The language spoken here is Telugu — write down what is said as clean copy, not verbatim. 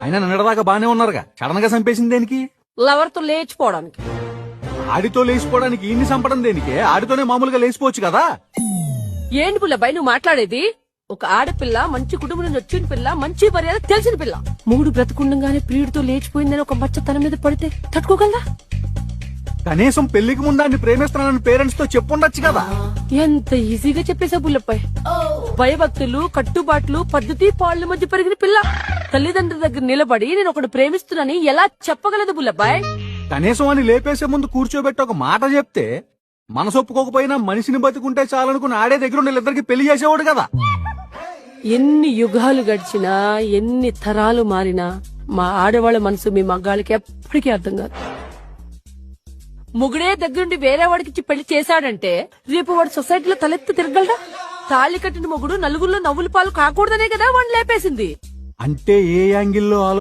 అయినా నిన్నటిదాకా బానే ఉన్నారుగా, సడన్ గా చంపేసింది దేనికి? లవర్ తో లేచిపోవడానికి. ఆడితో లేచిపోవడానికి ఈయన్ని చంపడం దేనికి? ఆడితోనే మామూలుగా లేచిపోవచ్చు కదా. ఏంటి పుల్లబ్బాయి నువ్వు మాట్లాడేది? ఒక ఆడపిల్ల, మంచి కుటుంబం నుంచి వచ్చిన పిల్ల, మంచి మర్యాద తెలిసిన పిల్ల, మూడు బ్రతుకుండగానే ప్రియుడితో లేచిపోయిందని ఒక మచ్చ తన మీద పడితే తట్టుకోగలరా? కనీసం పెళ్లికి ముందాన్ని ప్రేమిస్తున్నానని పేరెంట్స్ తో చెప్పుండొచ్చు కదా. ఎంత ఈజీగా చెప్పేశా పుల్లబ్బాయి. భయభక్తులు, కట్టుబాట్లు, పద్ధతి పాళ్ళ మధ్య పెరిగిన పిల్ల తల్లిదండ్రుల దగ్గర నిలబడి నేను ఒకటి ప్రేమిస్తున్నానని ఎలా చెప్పగలదు పుల్లబ్బాయి? కనీసం అని లేపేసే ముందు కూర్చోబెట్టి ఒక మాట చెప్తే మనసు ఒప్పుకోకపోయినా మనిషిని బతుకుంటే చాలనుకుని ఆడే దగ్గర వీళ్ళిద్దరికి పెళ్లి చేసేవాడు కదా. ఎన్ని యుగాలు గడిచినా, ఎన్ని తరాలు మారినా మా ఆడవాళ్ళ మనసు మీ మగ్గాళ్ళకి ఎప్పటికీ అర్థం కాదు. ముగుడే దగ్గరుండి వేరే వాడికి పెళ్లి చేశాడంటే రేపు వాడు సొసైటీలో తలెత్తి తిరగలడా? తాళి కట్టిన మొగుడు నలుగురిలో నవ్వుల పాలు కాకూడదనే కదా వాడిని లేపేసింది. అంటే ఏ యాంగిల్లో